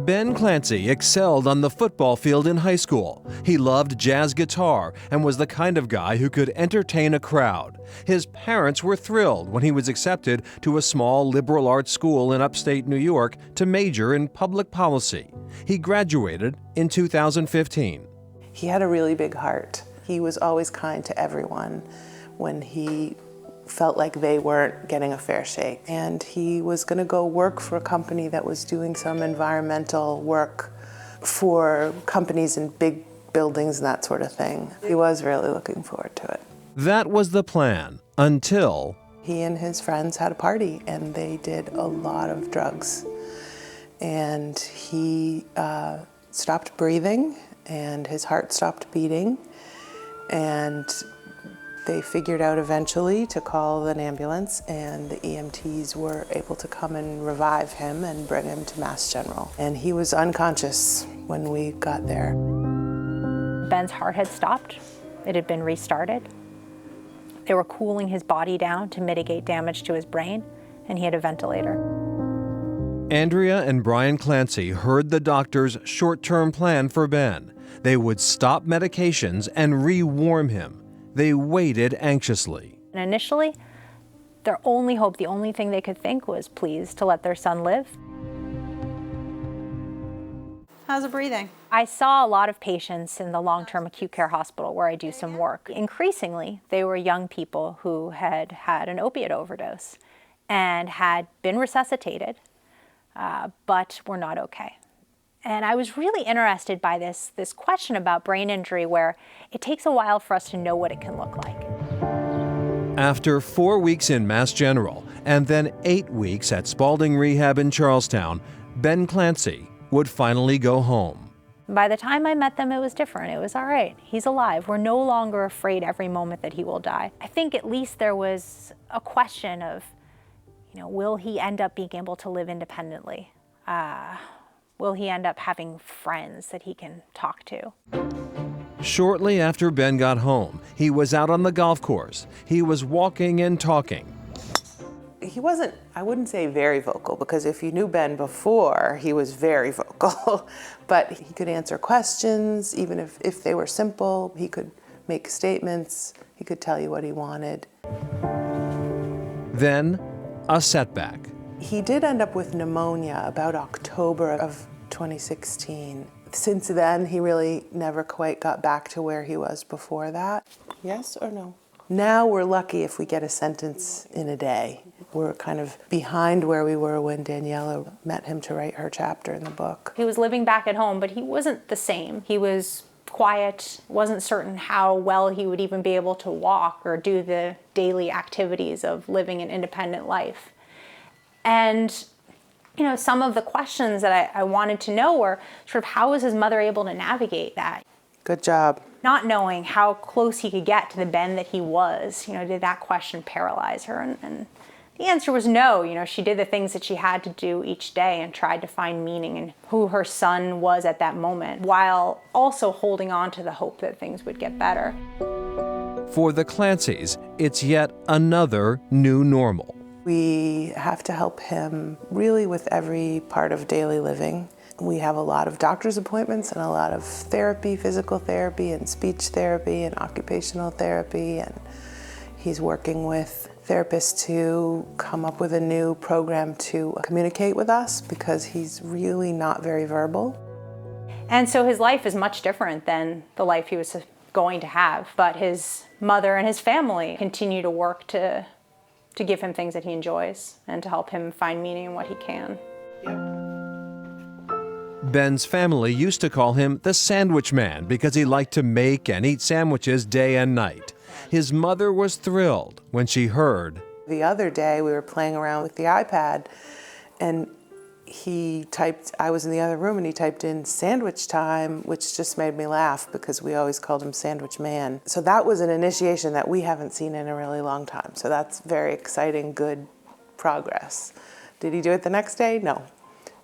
Ben Clancy excelled on the football field in high school. He loved jazz guitar and was the kind of guy who could entertain a crowd. His parents were thrilled when he was accepted to a small liberal arts school in upstate New York to major in public policy. He graduated in 2015. He had a really big heart. He was always kind to everyone when he felt like they weren't getting a fair shake. And he was going to go work for a company that was doing some environmental work for companies in big buildings and that sort of thing. He was really looking forward to it. That was the plan until he and his friends had a party and they did a lot of drugs. And he stopped breathing and his heart stopped beating. And they figured out eventually to call an ambulance, and the EMTs were able to come and revive him and bring him to Mass General. And he was unconscious when we got there. Ben's heart had stopped. It had been restarted. They were cooling his body down to mitigate damage to his brain, and he had a ventilator. Andrea and Brian Clancy heard the doctor's short-term plan for Ben. They would stop medications and rewarm him. They waited anxiously. And initially, their only hope, the only thing they could think was, please, to let their son live. How's it breathing? I saw a lot of patients in the long-term acute care hospital where I do some work. Increasingly, they were young people who had had an opiate overdose and had been resuscitated, but were not okay. And I was really interested by this question about brain injury, where it takes a while for us to know what it can look like. After 4 weeks in Mass General and then 8 weeks at Spaulding Rehab in Charlestown, Ben Clancy would finally go home. By the time I met them, it was different. It was all right. He's alive. We're no longer afraid every moment that he will die. I think at least there was a question of, will he end up being able to live independently? Will he end up having friends that he can talk to? Shortly after Ben got home, he was out on the golf course. He was walking and talking. He wasn't, I wouldn't say very vocal, because if you knew Ben before, he was very vocal. But he could answer questions, even if they were simple. He could make statements. He could tell you what he wanted. Then, a setback. He did end up with pneumonia about October of 2016. Since then, he really never quite got back to where he was before that. Yes or no? Now we're lucky if we get a sentence in a day. We're kind of behind where we were when Daniela met him to write her chapter in the book. He was living back at home, but he wasn't the same. He was quiet, wasn't certain how well he would even be able to walk or do the daily activities of living an independent life. And, some of the questions that I wanted to know were sort of, how was his mother able to navigate that? Good job. Not knowing how close he could get to the Ben that he was, did that question paralyze her? And the answer was no. She did the things that she had to do each day and tried to find meaning in who her son was at that moment, while also holding on to the hope that things would get better. For the Clancys, it's yet another new normal. We have to help him really with every part of daily living. We have a lot of doctor's appointments and a lot of therapy, physical therapy and speech therapy and occupational therapy. And he's working with therapists to come up with a new program to communicate with us, because he's really not very verbal. And so his life is much different than the life he was going to have. But his mother and his family continue to work to give him things that he enjoys and to help him find meaning in what he can. Ben's family used to call him the Sandwich Man because he liked to make and eat sandwiches day and night. His mother was thrilled when she heard. The other day we were playing around with the iPad and I was in the other room and he typed in sandwich time, which just made me laugh because we always called him Sandwich Man. So that was an initiation that we haven't seen in a really long time. So that's very exciting, good progress. Did he do it the next day? No.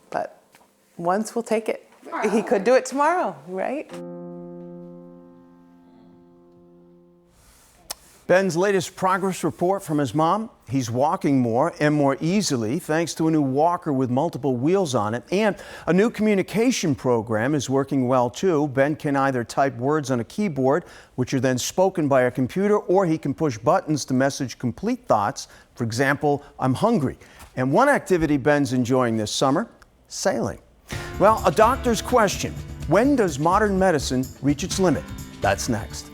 But once we'll take it. He could do it tomorrow, right? Ben's latest progress report from his mom. He's walking more and more easily thanks to a new walker with multiple wheels on it, and a new communication program is working well too. Ben can either type words on a keyboard, which are then spoken by a computer, or he can push buttons to message complete thoughts. For example, I'm hungry. And one activity Ben's enjoying this summer, sailing. Well, a doctor's question: when does modern medicine reach its limit? That's next.